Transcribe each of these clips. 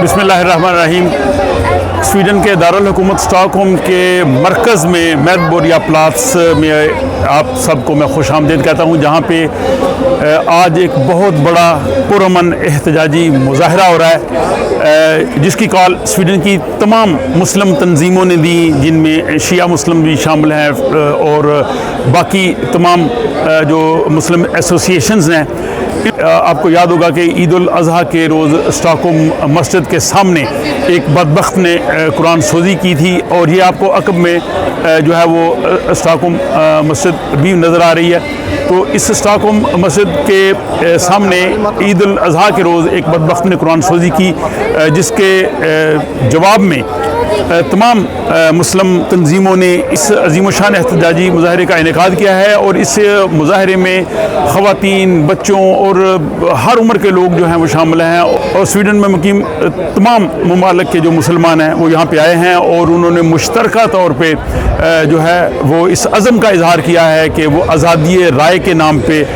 बिस्मिल्लाहिर्रहमानिर्रहीम। स्वीडन के दारुल-हुकूमत स्टॉकहोम के मरकज़ में मेडबोरिया प्लाट्स में आप सबको मैं खुश आमदीद कहता हूँ, जहाँ पे आज एक बहुत बड़ा पुरअमन एहतजाजी मुज़ाहरा हो रहा है, जिसकी कॉल स्वीडन की तमाम मुस्लिम तंजीमों ने दी, जिनमें शिया मुस्लिम भी शामिल हैं और बाकी तमाम जो मुस्लिम एसोसिएशंस हैं। आपको याद होगा कि ईद उल अज़हा के रोज़ स्टॉकहोम मस्जिद के सामने एक बदबख्त ने कुरान सोजी की थी, और ये आपको अकब में जो है वो स्टॉकहोम मस्जिद भी नज़र आ रही है। तो इस स्टॉकहोम मस्जिद के सामने ईद उल अज़हा के रोज़ एक बदबख्त ने कुरान सोजी की, जिसके जवाब में तमाम मुस्लिम तंजीमों ने इस अजीम शान एहतजाजी मुज़ाहरे का इनेकाद किया है। और इस मुज़ाहरे में ख़वातीन, बच्चों और हर उम्र के लोग जो हैं वो शामिल हैं, और स्वीडन में मुकीम तमाम ममालिक के जो मुसलमान हैं वो यहाँ पे आए हैं, और उन्होंने मुश्तरका तौर पे जो है वो इस अज़म का इजहार किया है कि वो आज़ादी राय के नाम पे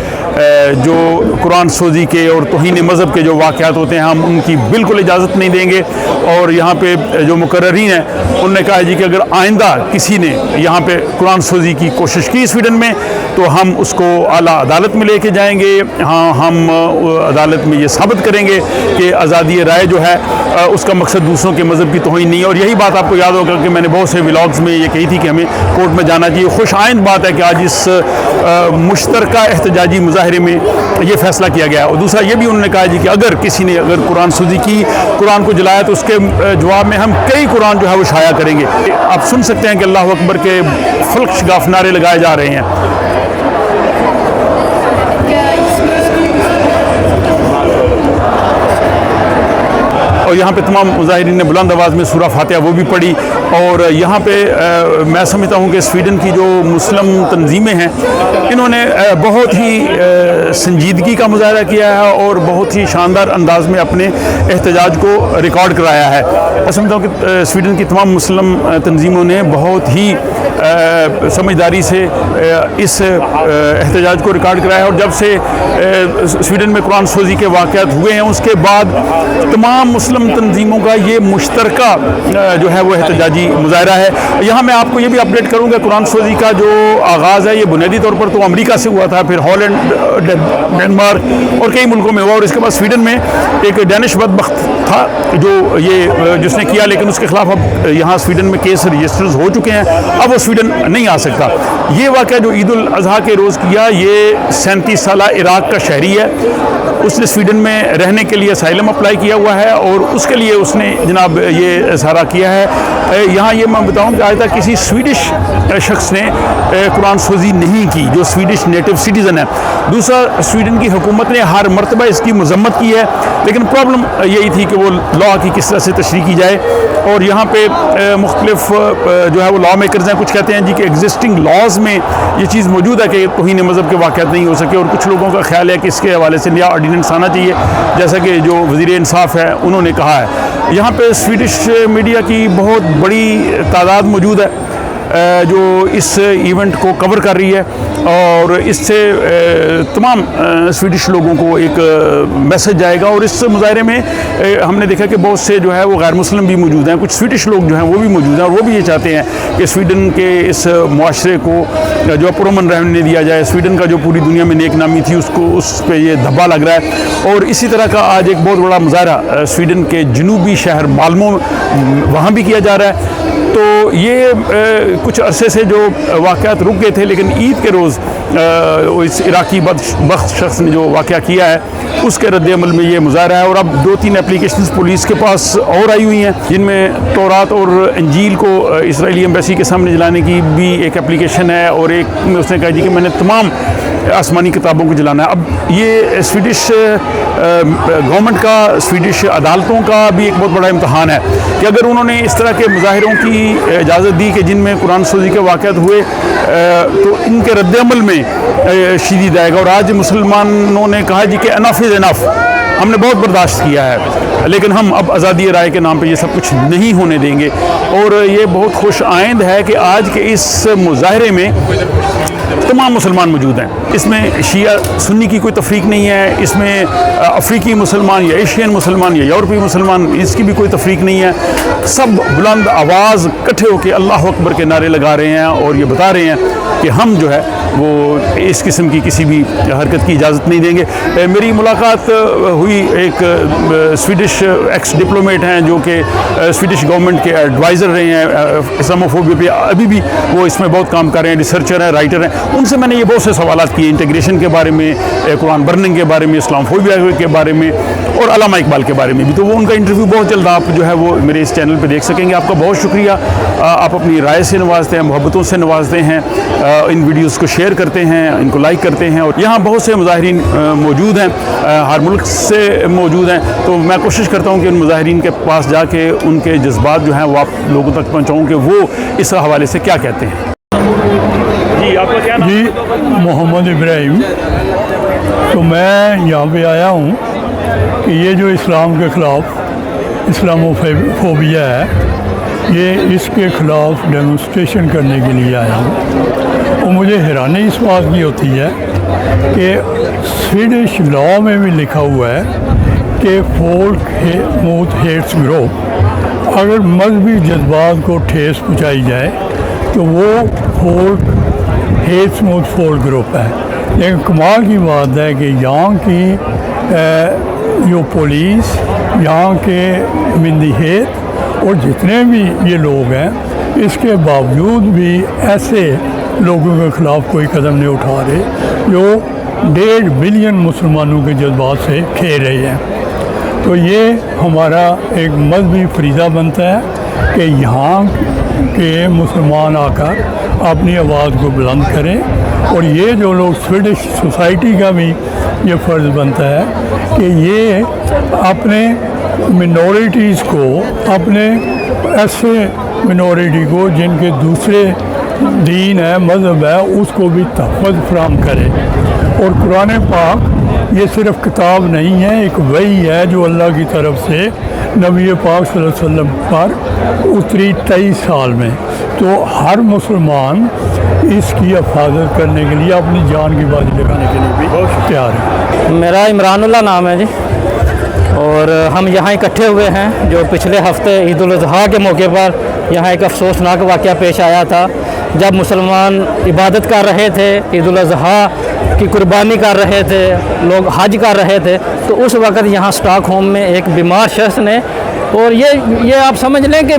जो कुरान सोजी के और तौहीन मज़हब के जो वाक़यात होते हैं, हम उनकी बिल्कुल इजाज़त नहीं देंगे। और यहाँ पे जो मुकर्ररीन हैं उन्होंने कहा है जी कि अगर आइंदा किसी ने यहाँ पे कुरान सोजी की कोशिश की स्वीडन में, तो हम उसको आला अदालत में लेके जाएंगे। हाँ, हम अदालत में ये साबित करेंगे कि आज़ादी राय जो है उसका मकसद दूसरों के मज़हब की तौहीन नहीं है। और यही बात आपको याद होगा कि मैंने बहुत से व्लॉग्स में ये कही थी कि हमें कोर्ट में जाना चाहिए। खुश आइंद बात है कि आज इस मुश्तरका एहतजाजी मुज़ाहरे में ये फ़ैसला किया गया है। और दूसरा ये भी उन्होंने कहा जी कि अगर किसी ने कुरान सोजी की, कुरान को जलाया, तो उसके जवाब में हम कई कुरान जो है वो शाया करेंगे। आप सुन सकते हैं कि अल्लाह अकबर के फल्क शगाफ नारे लगाए जा रहे हैं। और यहाँ पे तमाम मुज़ाहिरीन ने बुलंद आवाज़ में सूरा फातिहा वो भी पढ़ी। और यहाँ पे मैं समझता हूँ कि स्वीडन की जो मुस्लिम तंजीमें हैं, इन्होंने बहुत ही संजीदगी का मुज़ाहरा किया है और बहुत ही शानदार अंदाज में अपने एहतजाज को रिकॉर्ड कराया है। मैं समझता हूँ कि स्वीडन की तमाम मुस्लिम तंजीमों ने बहुत ही समझदारी से इस एहतजाज को रिकॉर्ड कराया है। और जब से स्वीडन में कुरान सोजी के वाक़यात हुए हैं, उसके बाद तमाम मुस्लिम तंजीमों का ये मुश्तरका जो है वो एहतजाजी मुज़ाहरा है। यहाँ मैं आपको ये भी अपडेट करूँगा, कुरान सोजी का जो आगाज़ है ये बुनियादी तौर पर तो अमेरिका से हुआ था, फिर हॉलैंड, डेनमार्क और कई मुल्कों में हुआ, और इसके बाद स्वीडन में एक डैनिश बदबख्त था जो ये जिसने किया, लेकिन उसके खिलाफ अब यहाँ स्वीडन में केस रजिस्टर्स हो चुके हैं, अब वो स्वीडन नहीं आ सकता। ये वाक़या जो ईद उल अज़हा के रोज़ किया, ये 37 साल इराक का शहरी है। उसने स्वीडन में रहने के लिए असाइलम अप्लाई किया हुआ है, और उसके लिए उसने जनाब ये सारा किया है। यहाँ ये मैं बताऊँ कि आज तक किसी स्वीडिश शख्स ने कुरान सोजी नहीं की जो स्वीडिश नेटिव सिटीज़न है। दूसरा, स्वीडन की हुकूमत ने हर मरतबा इसकी मजम्मत की है, लेकिन प्रॉब्लम यही थी कि वो लॉ की किस तरह से तशरीह की जाए। और यहाँ पे मुख्तलिफ जो है वो लॉ मेकर्स हैं, कुछ कहते हैं जी कि एग्जिस्टिंग लॉज में ये चीज़ मौजूद है कि तौहीन मज़हब के वाक़यात नहीं हो सके, और कुछ लोगों का ख्याल है कि इसके हवाले से नया ऑर्डिनेंस आना चाहिए, जैसा कि जो वज़ीर इंसाफ है उन्होंने कहा है। यहाँ पे स्वीडिश मीडिया की बहुत बड़ी तादाद मौजूद है जो इस इवेंट को कवर कर रही है, और इससे तमाम स्वीडिश लोगों को एक मैसेज जाएगा। और इस मुज़ाहरे में हमने देखा कि बहुत से जो है वो गैर मुस्लिम भी मौजूद हैं, कुछ स्वीडिश लोग जो हैं वो भी मौजूद हैं, और वो भी ये चाहते हैं कि स्वीडन के इस मुआशरे को जो पुरअमन रहने दिया जाए। स्वीडन का जो पूरी दुनिया में नेक नामी थी उसको उस पर ये धब्बा लग रहा है। और इसी तरह का आज एक बहुत बड़ा मुज़ाहरा स्वीडन के जनूबी शहर माल्मो वहाँ भी किया जा रहा है। तो ये कुछ अरसे से जो वाक़यात रुक गए थे, लेकिन ईद के रोज़ इस इराकी बदबख्त शख्स ने जो वाक़या किया है उसके रद्द-ए-अमल में ये मुज़ाहरा है। और अब 2-3 एप्लीकेशंस पुलिस के पास और आई हुई हैं, जिनमें तौरात और इंजील को इजरायली एम्बेसी के सामने जलाने की भी एक एप्लीकेशन है, और एक में उसने कहा जी कि मैंने तमाम आसमानी किताबों को जलाना है। अब ये स्वीडिश गवर्नमेंट का, स्वीडिश अदालतों का भी एक बहुत बड़ा इम्तहान है कि अगर उन्होंने इस तरह के मुज़ाहिरों की इजाज़त दी कि जिनमें कुरान सोजी के वाक़यात हुए, तो इनके रद्द-ए-अमल में शदीद आएगा। और आज मुसलमानों ने कहा जी कि एनफ इज़ एनफ, हमने बहुत बर्दाश्त किया है, लेकिन हम अब आज़ादी राय के नाम पे ये सब कुछ नहीं होने देंगे। और ये बहुत खुश आइंद है कि आज के इस मुज़ाहरे में तमाम मुसलमान मौजूद हैं। इसमें शिया सुन्नी की कोई तफरीक नहीं है, इसमें अफ्रीकी मुसलमान या एशियन मुसलमान या यूरोपीय मुसलमान, इसकी भी कोई तफरीक नहीं है। सब बुलंद आवाज़ इकट्ठे होकर अल्लाह अकबर के नारे लगा रहे हैं और ये बता रहे हैं कि हम जो है वो इस किस्म की किसी भी हरकत की इजाज़त नहीं देंगे। मेरी मुलाकात हुई एक स्वीडिश एक्स डिप्लोमेट हैं जो कि स्वीडिश गवर्नमेंट के एडवाइज़र रहे हैं इस्लामोफोबिया पे, अभी भी वो इसमें बहुत काम कर रहे हैं, रिसर्चर हैं, राइटर हैं। उनसे मैंने ये बहुत से सवालात किए इंटीग्रेशन के बारे में, कुरान बर्निंग के बारे में, इस्लामोफोबिया के बारे में और अल्लामा इकबाल के बारे में भी। तो वो उनका इंटरव्यू बहुत जल्द आप जो है वो मेरे इस चैनल पे देख सकेंगे। आपका बहुत शुक्रिया, आप अपनी राय से नवाजते हैं, मोहब्बतों से नवाजते हैं, इन वीडियोज़ को शेयर करते हैं, इनको लाइक करते हैं। और यहाँ बहुत से मुजाहिरीन मौजूद हैं, हर मुल्क से मौजूद हैं। तो मैं कोशिश करता हूँ कि उन मुजाहिरीन के पास जाके उनके जज्बात जो हैं वो आप लोगों तक पहुँचाऊँ कि वो इस हवाले से क्या कहते हैं। जी आपका क्या नाम? जी मोहम्मद इब्राहिम। तो मैं यहाँ पे आया हूँ कि ये जो इस्लाम के ख़िलाफ़ इस्लामोफोबिया है, ये इसके ख़िलाफ़ डेमोन्स्ट्रेशन करने के लिए आया हूँ। और मुझे हैरानी इस बात की होती है कि स्वीडिश लॉ में भी लिखा हुआ है कि फोल्क हेट्स ग्रुप, अगर मजहबी जज्बात को ठेस पहुँचाई जाए तो वो फोल्क हेट्स फोल्क ग्रुप है। लेकिन कमाल की बात है कि यहाँ की जो पुलिस, यहाँ के मिंदिहेत और जितने भी ये लोग हैं, इसके बावजूद भी ऐसे लोगों के ख़िलाफ़ कोई कदम नहीं उठा रहे जो 1.5 बिलियन मुसलमानों के जज्बात से खेल रहे हैं। तो ये हमारा एक मजहबी फरीज़ा बनता है कि यहाँ के मुसलमान आकर अपनी आवाज़ को बुलंद करें। और ये जो लोग स्वीडिश सोसाइटी का भी ये फ़र्ज़ बनता है कि ये अपने मिनॉरिटीज़ को, अपने ऐसे मिनॉरिटी को जिनके दूसरे दीन है, मज़हब है, उसको भी तहफ़्फ़ुज़ फराहम करे। और कुरान पाक ये सिर्फ़ किताब नहीं है, एक वही है जो अल्लाह की तरफ से नबी पाक सल्लल्लाहु अलैहि वसल्लम पर उतरी 23 साल में। तो हर मुसलमान इसकी हिफाजत करने के लिए अपनी जान की बाजी लगाने के लिए भी बहुत तैयार है। मेरा इमरानुल्लाह नाम है जी, और हम यहाँ इकट्ठे हुए हैं जो पिछले हफ्ते ईद उल अज़हा के मौके पर यहाँ एक अफसोसनाक वाक़या पेश आया था। जब मुसलमान इबादत कर रहे थे, ईद उल अज़हा की कुर्बानी कर रहे थे, लोग हज कर रहे थे, तो उस वक़्त यहाँ स्टॉकहोम में एक बीमार शख्स ने, और ये आप समझ लें कि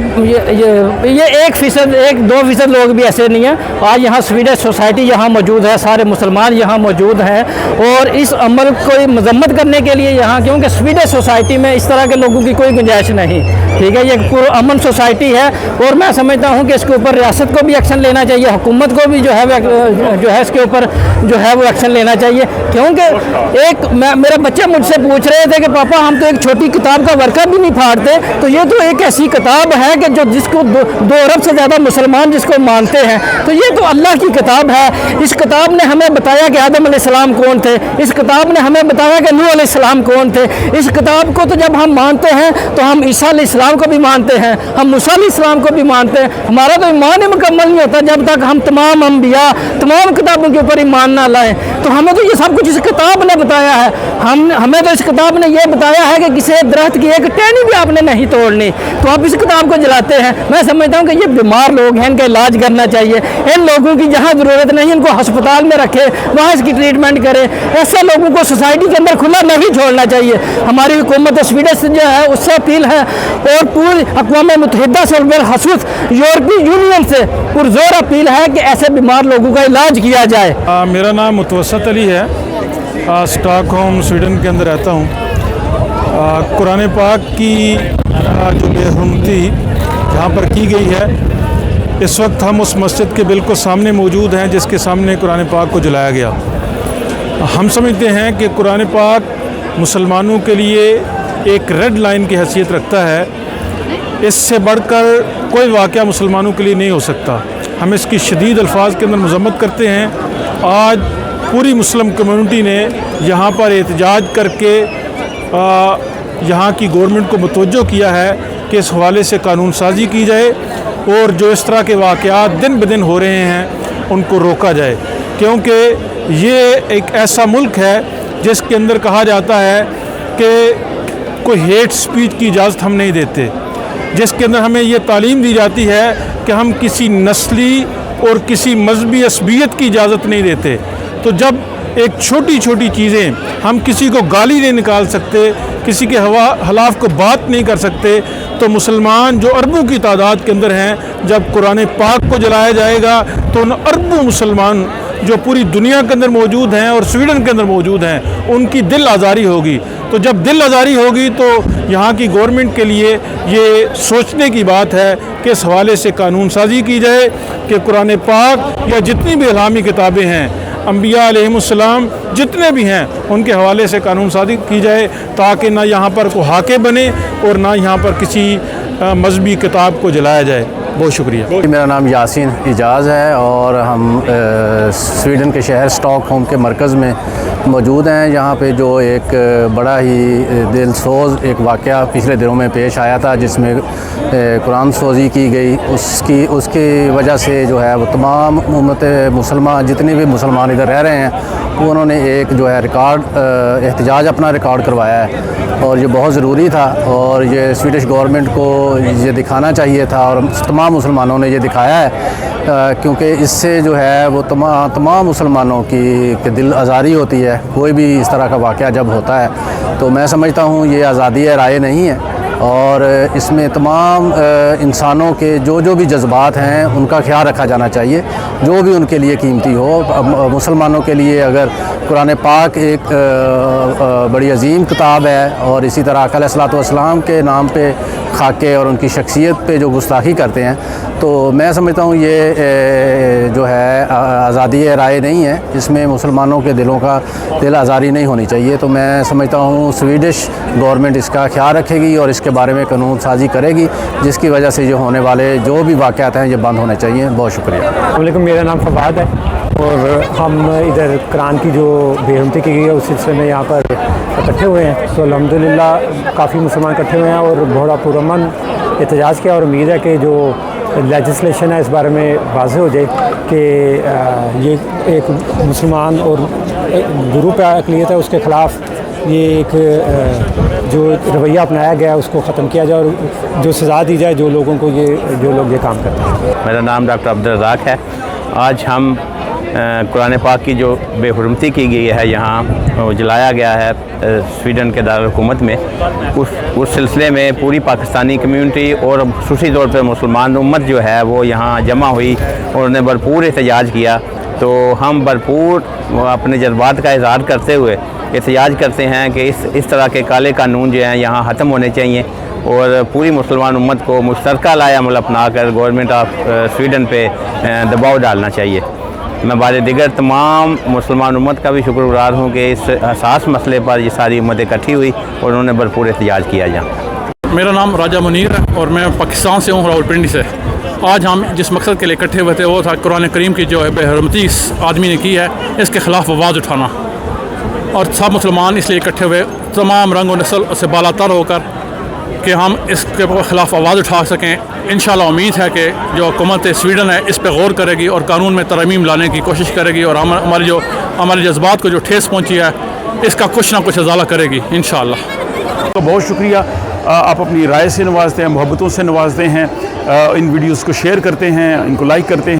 ये 1%, 1-2% लोग भी ऐसे नहीं हैं। आज यहाँ स्वीडिश सोसाइटी यहाँ मौजूद है, सारे मुसलमान यहाँ मौजूद हैं, और इस अमल को मजम्मत करने के लिए यहाँ, क्योंकि स्वीडिश सोसाइटी में इस तरह के लोगों की कोई गुंजाइश नहीं, ठीक है। ये अमन सोसाइटी है, और मैं समझता हूँ कि इसके ऊपर रियासत को भी एक्शन लेना चाहिए, हुकूमत को भी जो है इसके ऊपर जो है वो एक्शन लेना चाहिए। क्योंकि मेरा बच्चे मुझसे पूछ रहे थे कि पापा हम तो एक छोटी किताब का वर्का भी नहीं फाड़ते, तो ये तो एक ऐसी किताब है कि जो जिसको 2 अरब से ज़्यादा मुसलमान जिसको मानते हैं, तो ये तो अल्लाह की किताब है। इस किताब ने हमें बताया कि आदम अलैहिस्सलाम कौन थे, इस किताब ने हमें बताया कि नूह अलैहिस्सलाम कौन थे। इस किताब को तो जब हम मानते हैं तो हम ईसा अलैहिस्सलाम को भी मानते हैं, हम मूसा अलैहिस्सलाम को भी मानते हैं। हमारा तो ईमान ही मुकम्मल नहीं होता जब तक हम तमाम अंबिया, तमाम किताबों के ऊपर ईमान ना लाएं। तो हमें तो ये सब कुछ इस किताब ने बताया है। हमें तो इस किताब ने ये बताया है कि किसी दरख्त की एक टहनी भी आपने नहीं तोड़नी, तो आप इस किताब को जलाते हैं। मैं समझता हूँ कि ये बीमार लोग हैं, इनका इलाज करना चाहिए। इन लोगों की जहाँ ज़रूरत नहीं, इनको अस्पताल में रखे, वहाँ इसकी ट्रीटमेंट करें। ऐसे लोगों को सोसाइटी के अंदर खुला नहीं छोड़ना चाहिए। हमारी हुकूमत स्वीडिश जो है उससे अपील है, और पूरी अक़वाम मुत्तहिदा से, बिलख़ुसूस यूरोपीय यूनियन से पुरज़ोर अपील है कि ऐसे बीमार लोगों का इलाज किया जाए। मेरा नाम मुतवस्सत अली है, स्टॉकहोम स्वीडन के अंदर रहता हूँ। कुरान पाक की जो बेहुरमती यहाँ पर की गई है, इस वक्त हम उस मस्जिद के बिल्कुल सामने मौजूद हैं जिसके सामने कुरान पाक को जलाया गया। हम समझते हैं कि कुरान पाक मुसलमानों के लिए एक रेड लाइन की हैसियत रखता है। इससे बढ़कर कोई वाक़या मुसलमानों के लिए नहीं हो सकता। हम इसकी शदीद अल्फाज के अंदर मज़म्मत करते हैं। आज पूरी मुस्लिम कम्युनिटी ने यहाँ पर एहतजाज करके यहाँ की गवर्नमेंट को मुतवज्जो किया है कि इस हवाले से कानून साजी की जाए, और जो इस तरह के वाक़यात दिन ब दिन हो रहे हैं उनको रोका जाए। क्योंकि ये एक ऐसा मुल्क है जिसके अंदर कहा जाता है کہ کوئی ہیٹ سپیچ کی اجازت ہم نہیں دیتے، جس کے اندر ہمیں یہ تعلیم دی جاتی ہے کہ ہم کسی نسلی اور کسی مذہبی عصبیت کی اجازت نہیں دیتے۔ تو جب ایک چھوٹی چھوٹی چیزیں ہم کسی کو گالی نہیں نکال سکتے، کسی کے خلاف کو بات نہیں کر سکتے، تو مسلمان جو اربوں کی تعداد کے اندر ہیں، جب قرآن پاک کو جلایا جائے گا تو ان اربوں مسلمان جو پوری دنیا کے اندر موجود ہیں اور سویڈن کے اندر موجود ہیں، ان کی دل آزاری ہوگی۔ تو جب دل آزاری ہوگی تو یہاں کی گورنمنٹ کے لیے یہ سوچنے کی بات ہے کہ اس حوالے سے قانون سازی کی جائے کہ قرآن پاک یا جتنی بھی اسلامی کتابیں ہیں، انبیاء علیہم السلام جتنے بھی ہیں، ان کے حوالے سے قانون سازی کی جائے، تاکہ نہ یہاں پر کوئی حاکے بنے اور نہ یہاں پر کسی مذہبی کتاب کو جلایا جائے۔ بہت شکریہ۔ میرا نام یاسین اعجاز ہے اور ہم سویڈن کے شہر اسٹاک ہوم کے مرکز میں موجود ہیں، یہاں پہ جو ایک بڑا ہی دل سوز ایک واقعہ پچھلے دنوں میں پیش آیا تھا، جس میں قرآن سوزی کی گئی۔ اس کی وجہ سے جو ہے وہ تمام امت مسلمان جتنے بھی مسلمان ادھر رہ رہے ہیں، انہوں نے ایک جو ہے احتجاج اپنا ریکارڈ کروایا ہے، اور یہ بہت ضروری تھا، اور یہ سویڈش گورنمنٹ کو یہ دکھانا چاہیے تھا، اور تمام مسلمانوں نے یہ دکھایا ہے، کیونکہ اس سے جو ہے وہ تمام مسلمانوں کی دل آزاری ہوتی ہے۔ کوئی بھی اس طرح کا واقعہ جب ہوتا ہے تو میں سمجھتا ہوں یہ آزادی رائے نہیں ہے، اور اس میں تمام انسانوں کے جو بھی جذبات ہیں ان کا خیال رکھا جانا چاہیے، جو بھی ان کے لیے قیمتی ہو۔ مسلمانوں کے لیے اگر قرآن پاک ایک بڑی عظیم کتاب ہے، اور اسی طرح آقا علیہ الصلوۃ والسلام کے نام پہ خاکے اور ان کی شخصیت پہ جو گستاخی کرتے ہیں، تو میں سمجھتا ہوں یہ جو ہے آزادی رائے نہیں ہے، اس میں مسلمانوں کے دل آزاری نہیں ہونی چاہیے۔ تو میں سمجھتا ہوں سویڈش گورنمنٹ اس کا خیال رکھے گی اور اس کے بارے میں قانون سازی کرے گی، جس کی وجہ سے یہ ہونے والے جو بھی واقعات ہیں یہ بند ہونے چاہیے۔ بہت شکریہ۔ السلام علیکم، میرا نام فواد ہے، اور ہم ادھر قرآن کی جو بے حرمتی کی گئی ہے اس سلسلے میں یہاں پر اکٹھے ہوئے ہیں۔ تو الحمدللہ کافی مسلمان اکٹھے ہوئے ہیں اور بڑا پرامن احتجاج کیا، اور امید ہے کہ جو لیجسلیشن ہے اس بارے میں واضح ہو جائے کہ یہ ایک مسلمان اور گروپ اقلیت ہے اس کے خلاف یہ ایک جو رویہ اپنایا گیا ہے اس کو ختم کیا جائے، اور جو سزا دی جائے جو لوگوں کو جو لوگ یہ کام کرتے ہیں۔ میرا نام ڈاکٹر عبدالرزاق ہے۔ آج ہم قرآن پاک کی جو بے حرمتی کی گئی ہے یہاں وہ جلایا گیا ہے سویڈن کے دارالحکومت میں، اس سلسلے میں پوری پاکستانی کمیونٹی اور خصوصی طور پہ مسلمان امت جو ہے وہ یہاں جمع ہوئی اور انہیں بھرپور احتجاج کیا۔ تو ہم بھرپور اپنے جذبات کا اظہار کرتے ہوئے احتجاج کرتے ہیں کہ اس طرح کے کالے قانون جو ہیں یہاں ختم ہونے چاہیے، اور پوری مسلمان امت کو مشترکہ لائے عمل اپنا کر گورنمنٹ آف سویڈن پہ دباؤ ڈالنا چاہیے۔ میں بعد دیگر تمام مسلمان امت کا بھی شکر گزار ہوں کہ اس حساس مسئلے پر یہ ساری امت اکٹھی ہوئی اور انہوں نے بھرپور احتجاج کیا جہاں۔ میرا نام راجہ منیر ہے اور میں پاکستان سے ہوں، راولپنڈی سے۔ آج ہم جس مقصد کے لیے اکٹھے ہوئے تھے وہ تھا قرآن کریم کی جو بے حرمتی اس آدمی نے کی ہے اس کے خلاف آواز اٹھانا، اور سب مسلمان اس لیے اکٹھے ہوئے تمام رنگ و نسل سے بالا تر ہو کر کہ ہم اس کے خلاف آواز اٹھا سکیں۔ انشاءاللہ امید ہے کہ جو حکومت سویڈن ہے اس پہ غور کرے گی اور قانون میں ترمیم لانے کی کوشش کرے گی، اور ہمارے جذبات کو جو ٹھیس پہنچی ہے اس کا کچھ نہ کچھ ازالہ کرے گی انشاءاللہ۔ تو بہت شکریہ، آپ اپنی رائے سے نوازتے ہیں، محبتوں سے نوازتے ہیں، ان ویڈیوز کو شیئر کرتے ہیں، ان کو لائک کرتے ہیں۔